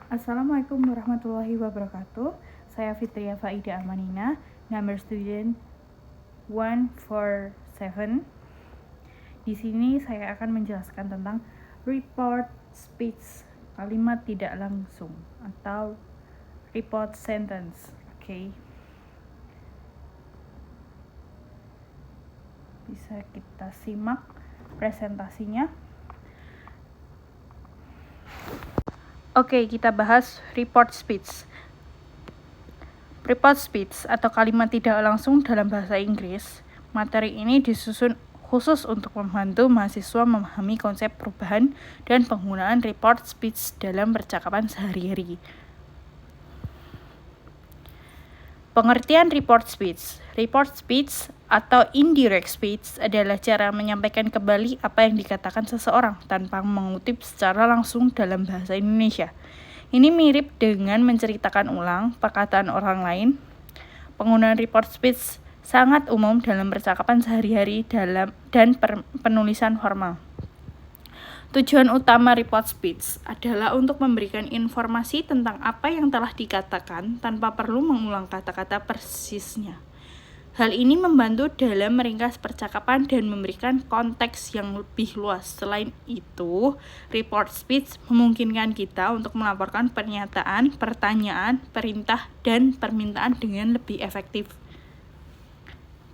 Assalamualaikum warahmatullahi wabarakatuh. Saya Fitria Faida Amanina, number student 147. Di sini saya akan menjelaskan tentang report speech, kalimat tidak langsung atau report sentence. Oke. Bisa kita simak presentasinya. Oke, kita bahas report speech. Report speech atau kalimat tidak langsung dalam bahasa Inggris. Materi ini disusun khusus untuk membantu mahasiswa memahami konsep perubahan dan penggunaan report speech dalam percakapan sehari-hari. Pengertian report speech. Report speech atau indirect speech adalah cara menyampaikan kembali apa yang dikatakan seseorang tanpa mengutip secara langsung dalam bahasa Indonesia. Ini mirip dengan menceritakan ulang perkataan orang lain. Penggunaan report speech sangat umum dalam percakapan sehari-hari dan penulisan formal. Tujuan utama report speech adalah untuk memberikan informasi tentang apa yang telah dikatakan tanpa perlu mengulang kata-kata persisnya. Hal ini membantu dalam meringkas percakapan dan memberikan konteks yang lebih luas. Selain itu, report speech memungkinkan kita untuk melaporkan pernyataan, pertanyaan, perintah, dan permintaan dengan lebih efektif.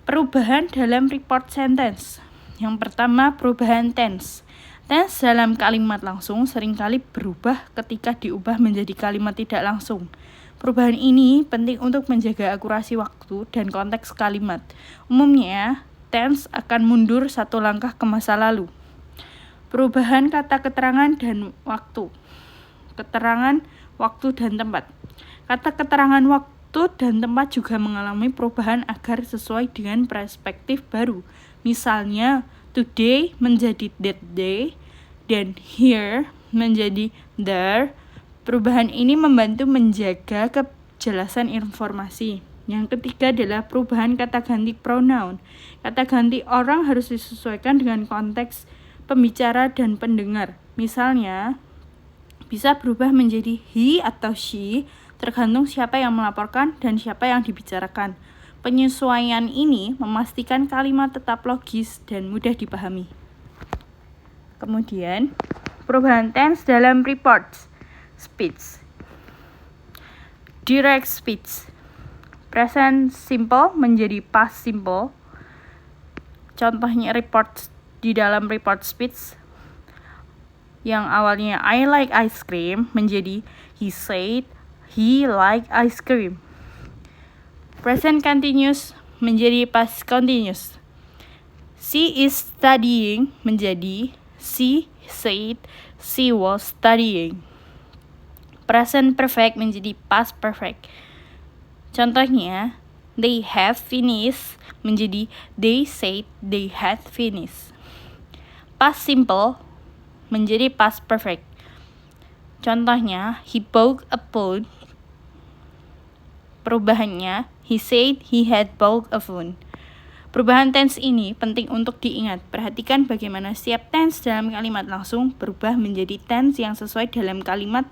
Perubahan dalam report sentence. Yang pertama, perubahan tense. Tense dalam kalimat langsung seringkali berubah ketika diubah menjadi kalimat tidak langsung. Perubahan ini penting untuk menjaga akurasi waktu dan konteks kalimat. Umumnya, tense akan mundur satu langkah ke masa lalu. Perubahan kata keterangan dan waktu. Keterangan, waktu, dan tempat. Kata keterangan waktu dan tempat juga mengalami perubahan agar sesuai dengan perspektif baru. Misalnya, today menjadi that day, dan here menjadi there. Perubahan ini membantu menjaga kejelasan informasi. Yang ketiga adalah perubahan kata ganti pronoun. Kata ganti orang harus disesuaikan dengan konteks pembicara dan pendengar. Misalnya, bisa berubah menjadi he atau she, tergantung siapa yang melaporkan dan siapa yang dibicarakan. Penyesuaian ini memastikan kalimat tetap logis dan mudah dipahami. Kemudian, perubahan tense dalam report speech. Direct speech. Present simple menjadi past simple. Contohnya report di dalam report speech yang awalnya I like ice cream menjadi he said he like ice cream. Present continuous menjadi past continuous. She is studying menjadi she said she was studying. Present perfect menjadi past perfect. Contohnya, they have finished menjadi they said they had finished. Past simple menjadi past perfect. Contohnya, he bought a phone. Perubahannya, he said he had bought a phone. Perubahan tense ini penting untuk diingat. Perhatikan bagaimana setiap tense dalam kalimat langsung berubah menjadi tense yang sesuai dalam kalimat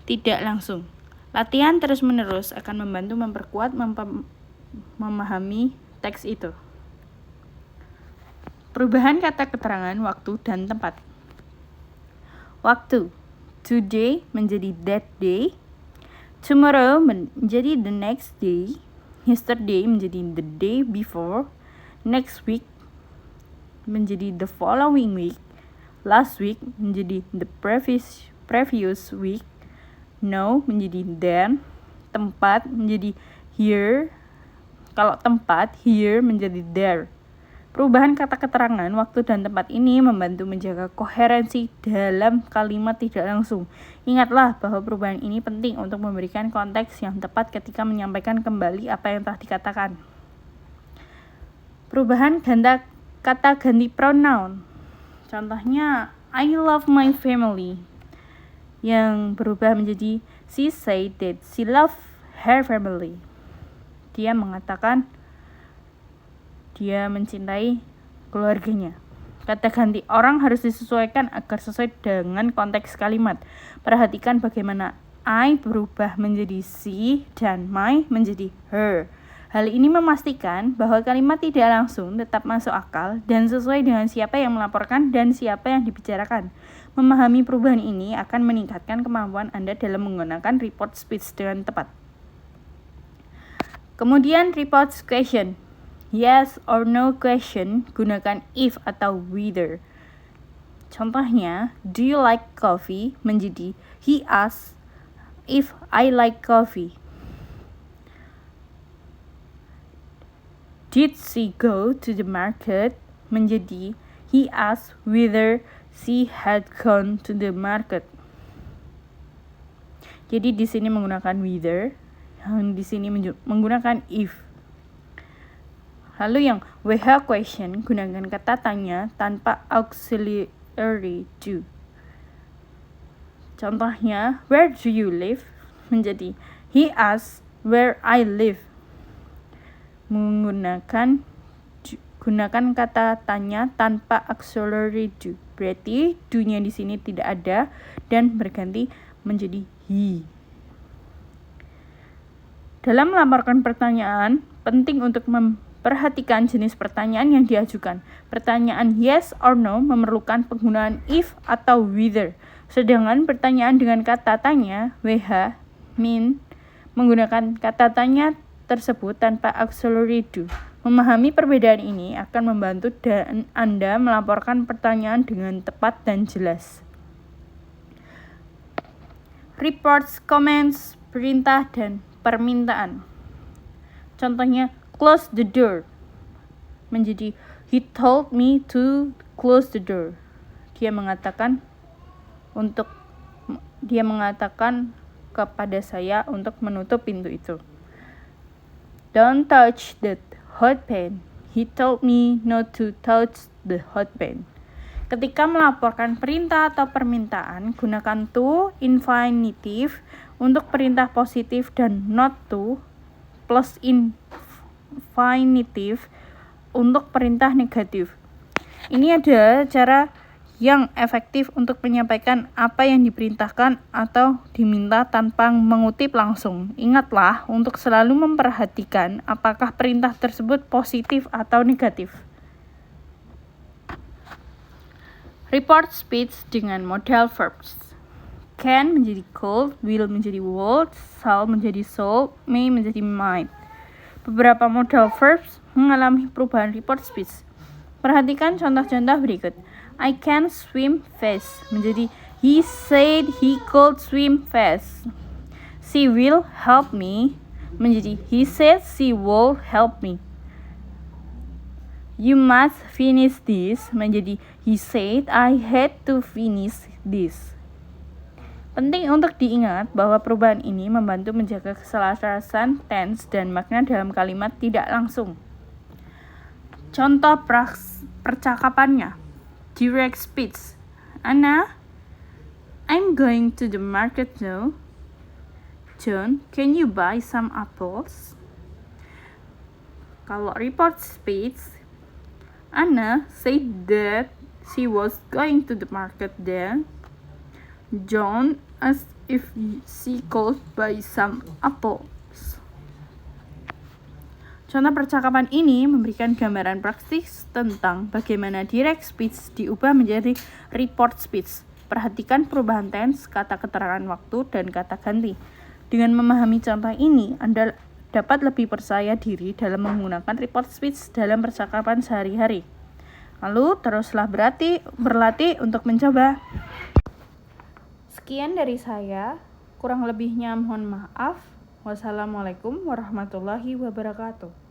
tidak langsung. Latihan terus-menerus akan membantu memperkuat memahami teks itu. Perubahan kata keterangan waktu dan tempat. Waktu. Today menjadi that day. Tomorrow menjadi the next day. Yesterday menjadi the day before. Next week menjadi the following week. Last week menjadi the previous week. Now menjadi then. Tempat menjadi here. Kalau tempat, here menjadi there. Perubahan kata keterangan, waktu, dan tempat ini membantu menjaga koherensi dalam kalimat tidak langsung. Ingatlah bahwa perubahan ini penting untuk memberikan konteks yang tepat ketika menyampaikan kembali apa yang telah dikatakan. Perubahan kata ganti pronoun. Contohnya, I love my family. Yang berubah menjadi she said that she loved her family. Dia mengatakan dia mencintai keluarganya. Kata ganti orang harus disesuaikan agar sesuai dengan konteks kalimat. Perhatikan bagaimana I berubah menjadi she dan my menjadi her. Hal ini memastikan bahwa kalimat tidak langsung tetap masuk akal dan sesuai dengan siapa yang melaporkan dan siapa yang dibicarakan. Memahami perubahan ini akan meningkatkan kemampuan Anda dalam menggunakan report speech dengan tepat. Kemudian report question. Yes or no question, gunakan if atau whether. Contohnya, do you like coffee menjadi he asks if I like coffee. Did she go to the market menjadi he asked whether she had gone to the market. Jadi di sini menggunakan whether, yang di sini menggunakan if. Lalu yang WH question, gunakan kata tanya tanpa auxiliary do. Contohnya, where do you live menjadi he asks where I live. Gunakan kata tanya tanpa auxiliary do. Berarti do-nya di sini tidak ada dan berganti menjadi he. Dalam melaporkan pertanyaan, penting untuk memperhatikan jenis pertanyaan yang diajukan. Pertanyaan yes or no memerlukan penggunaan if atau whether. Sedangkan pertanyaan dengan kata tanya, WH, menggunakan kata tanya tersebut tanpa auxiliary do. Memahami perbedaan ini akan membantu Anda melaporkan pertanyaan dengan tepat dan jelas. Reports, comments, perintah, dan permintaan. Contohnya, close the door menjadi he told me to close the door. Dia mengatakan kepada saya untuk menutup pintu itu. Don't touch the hot pan. He told me not to touch the hot pan. Ketika melaporkan perintah atau permintaan, gunakan to infinitive untuk perintah positif dan not to plus infinitive untuk perintah negatif. Ini ada cara yang efektif untuk menyampaikan apa yang diperintahkan atau diminta tanpa mengutip langsung. Ingatlah untuk selalu memperhatikan apakah perintah tersebut positif atau negatif. Report speech dengan modal verbs. Can menjadi could, will menjadi would, shall menjadi sold, may menjadi might. Beberapa modal verbs mengalami perubahan report speech. Perhatikan contoh-contoh berikut. I can swim fast menjadi he said he could swim fast. She will help me menjadi he said she will help me. You must finish this menjadi he said I had to finish this. Penting untuk diingat bahwa perubahan ini membantu menjaga keselarasan tense dan makna dalam kalimat tidak langsung. Contoh percakapannya. Direct speech. Anna, I'm going to the market now. John, can you buy some apples? Kalau report speech, Anna said that she was going to the market then. John asked if she could buy some apples. Contoh percakapan ini memberikan gambaran praktis tentang bagaimana direct speech diubah menjadi report speech. Perhatikan perubahan tense, kata keterangan waktu, dan kata ganti. Dengan memahami contoh ini, Anda dapat lebih percaya diri dalam menggunakan report speech dalam percakapan sehari-hari. Lalu, teruslah berlatih untuk mencoba. Sekian dari saya, kurang lebihnya mohon maaf. Wassalamualaikum warahmatullahi wabarakatuh.